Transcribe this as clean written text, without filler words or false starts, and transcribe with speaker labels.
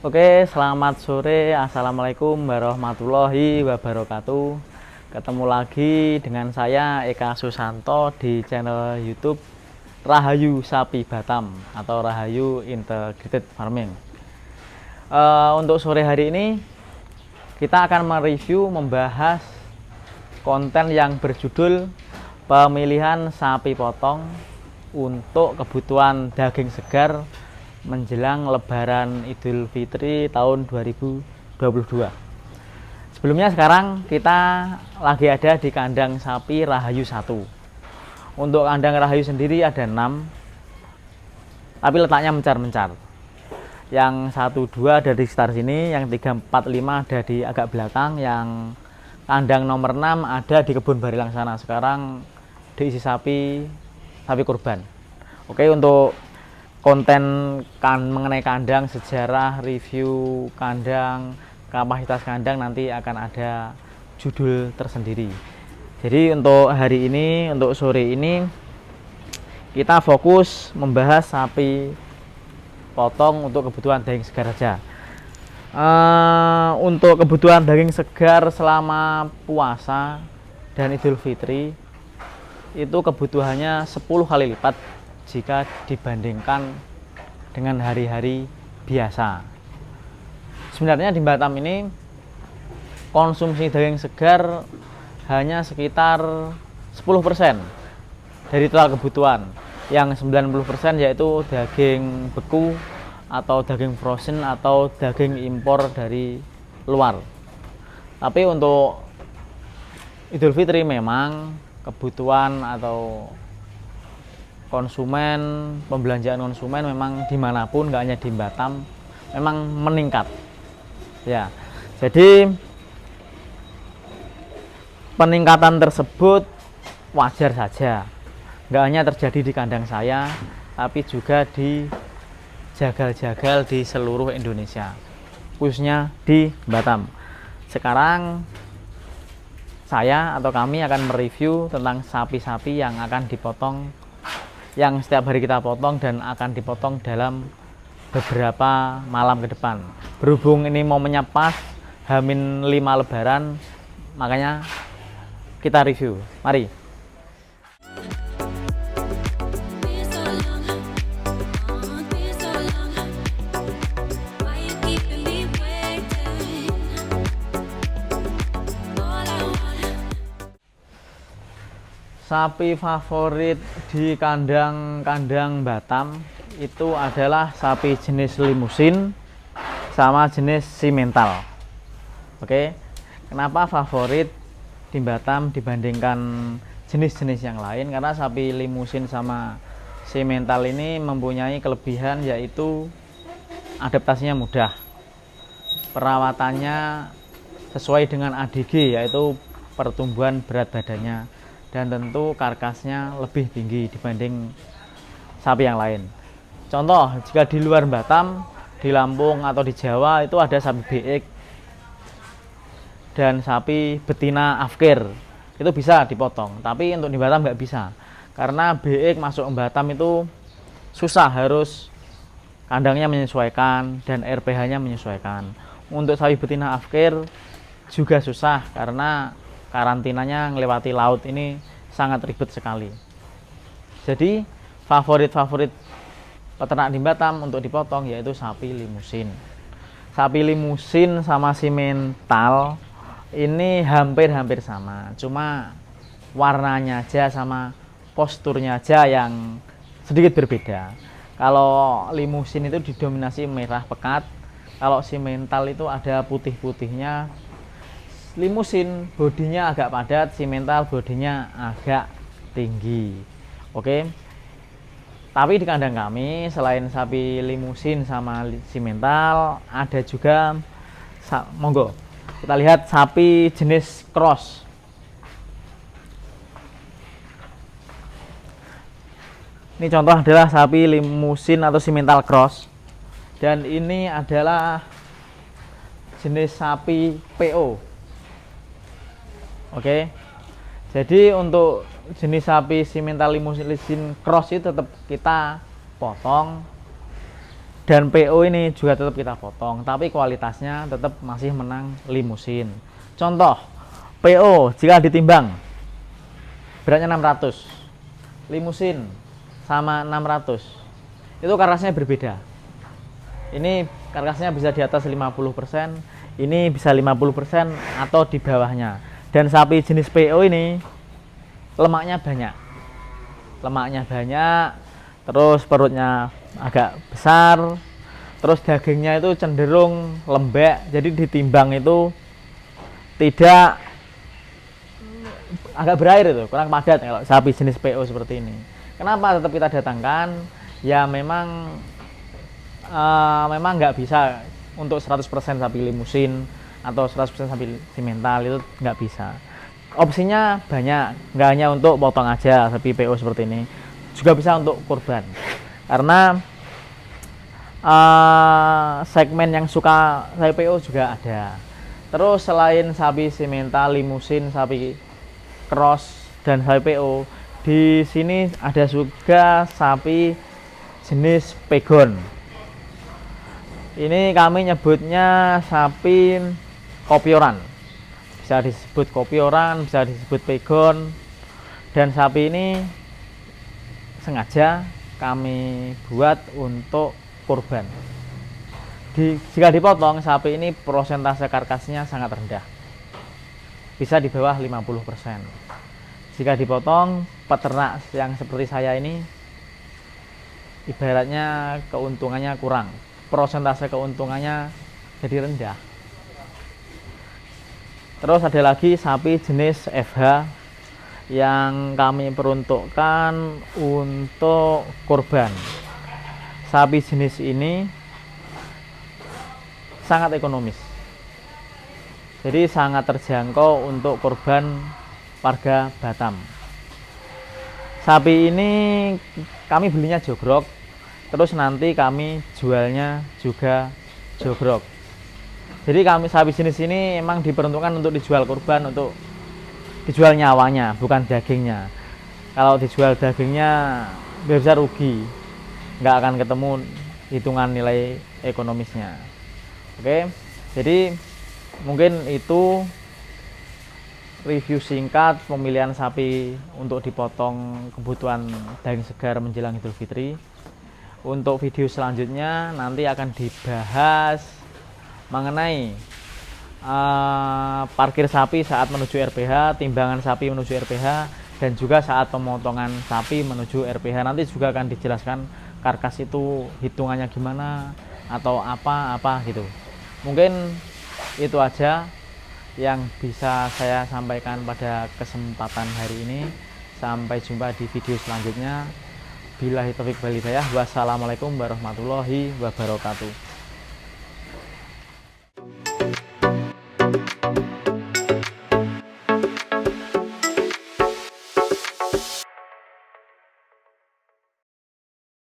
Speaker 1: Oke, selamat sore. Assalamualaikum warahmatullahi wabarakatuh. Ketemu lagi dengan saya Eka Susanto di channel YouTube Rahayu Sapi Batam atau Rahayu Integrated Farming. Untuk sore hari ini kita akan mereview, membahas konten yang berjudul pemilihan sapi potong untuk kebutuhan daging segar menjelang Lebaran Idul Fitri tahun 2022. Sebelumnya sekarang kita lagi ada di kandang sapi Rahayu 1. Untuk kandang Rahayu sendiri ada 6, tapi letaknya mencar-mencar. Yang 1, 2 ada di sekitar sini, yang 3, 4, 5 ada di agak belakang, yang kandang nomor 6 ada di kebun barilang sana. Sekarang diisi sapi kurban. Oke, untuk konten mengenai kandang, sejarah, review kandang, kapasitas kandang nanti akan ada judul tersendiri. Jadi untuk hari ini, untuk sore ini kita fokus membahas sapi potong untuk kebutuhan daging segar saja. Untuk kebutuhan daging segar selama puasa dan Idul Fitri itu kebutuhannya 10 kali lipat jika dibandingkan dengan hari-hari biasa. Sebenarnya di Batam ini konsumsi daging segar hanya sekitar 10% dari total kebutuhan. Yang 90% yaitu daging beku atau daging frozen atau daging impor dari luar. Tapi untuk Idul Fitri memang kebutuhan atau pembelanjaan konsumen memang dimanapun, nggak hanya di Batam, memang meningkat ya. Jadi peningkatan tersebut wajar saja, nggak hanya terjadi di kandang saya, tapi juga di jagal-jagal di seluruh Indonesia, khususnya di Batam. Sekarang saya atau kami akan mereview tentang sapi-sapi yang akan dipotong, yang setiap hari kita potong dan akan dipotong dalam beberapa malam ke depan. Berhubung ini momennya pas H-5 Lebaran, makanya kita review. Mari. Sapi favorit di kandang Batam itu adalah sapi jenis limusin sama jenis simental. Oke, kenapa favorit di Batam dibandingkan jenis-jenis yang lain? Karena sapi limusin sama simental ini mempunyai kelebihan, yaitu adaptasinya mudah, perawatannya sesuai dengan ADG, yaitu pertumbuhan berat badannya, dan tentu karkasnya lebih tinggi dibanding sapi yang lain. Contoh, jika di luar Batam, di Lampung atau di Jawa itu ada sapi BX dan sapi betina Afkir, itu bisa dipotong. Tapi untuk di Batam nggak bisa, karena BX masuk ke Batam itu susah, harus kandangnya menyesuaikan dan RPH-nya menyesuaikan. Untuk sapi betina Afkir juga susah, karena karantinanya melewati laut, ini sangat ribet sekali. Jadi favorit peternak di Batam untuk dipotong yaitu sapi limusin. Sapi limusin sama simental ini hampir sama, cuma warnanya aja sama posturnya aja yang sedikit berbeda. Kalau limusin itu didominasi merah pekat, kalau simental itu ada putih-putihnya. Limusin bodinya agak padat, simental bodinya agak tinggi. Oke. Tapi di kandang kami selain sapi limusin sama simental, ada juga monggo kita lihat sapi jenis cross. Ini contoh adalah sapi limusin atau simental cross, dan ini adalah jenis sapi PO. Oke, jadi untuk jenis sapi simental limusin cross itu tetap kita potong dan PO ini juga tetap kita potong, tapi kualitasnya tetap masih menang limusin. Contoh, PO jika ditimbang beratnya 600, limusin sama 600, itu karkasnya berbeda. Ini karkasnya bisa di atas 50%, ini bisa 50% atau di bawahnya. Dan sapi jenis PO ini lemaknya banyak, terus perutnya agak besar, terus dagingnya itu cenderung lembek, jadi ditimbang itu tidak agak berair, itu kurang padat kalau sapi jenis PO seperti ini. Kenapa tetap kita datangkan? Ya memang nggak bisa untuk 100% sapi limusin atau 100% sapi simental, itu nggak bisa. Opsinya banyak, nggak hanya untuk potong aja sapi PO seperti ini, juga bisa untuk kurban. Karena segmen yang suka sapi PO juga ada. Terus selain sapi simental, limusin, sapi cross dan sapi PO, di sini ada juga sapi jenis pegon. Ini kami nyebutnya sapi kopioran. Bisa disebut kopioran, bisa disebut pegon. Dan sapi ini sengaja kami buat untuk kurban. Jika dipotong, sapi ini prosentase karkasnya sangat rendah, bisa di bawah 50%. Jika dipotong, peternak yang seperti saya ini ibaratnya keuntungannya kurang, prosentase keuntungannya jadi rendah. Terus ada lagi sapi jenis FH yang kami peruntukkan untuk kurban. Sapi jenis ini sangat ekonomis, jadi sangat terjangkau untuk kurban warga Batam. Sapi ini kami belinya jogrok, terus nanti kami jualnya juga jogrok. Jadi kami sapi jenis ini emang diperuntukkan untuk dijual kurban, untuk dijual nyawanya, bukan dagingnya. Kalau dijual dagingnya bisa rugi, nggak akan ketemu hitungan nilai ekonomisnya. Oke, jadi mungkin itu review singkat pemilihan sapi untuk dipotong kebutuhan daging segar menjelang Idul Fitri. Untuk video selanjutnya nanti akan dibahas mengenai parkir sapi saat menuju RPH, timbangan sapi menuju RPH, dan juga saat pemotongan sapi menuju RPH. Nanti juga akan dijelaskan karkas itu hitungannya gimana atau apa gitu. Mungkin itu aja yang bisa saya sampaikan pada kesempatan hari ini. Sampai jumpa di video selanjutnya. Billahi taufiq wal hidayah. Wassalamualaikum warahmatullahi wabarakatuh.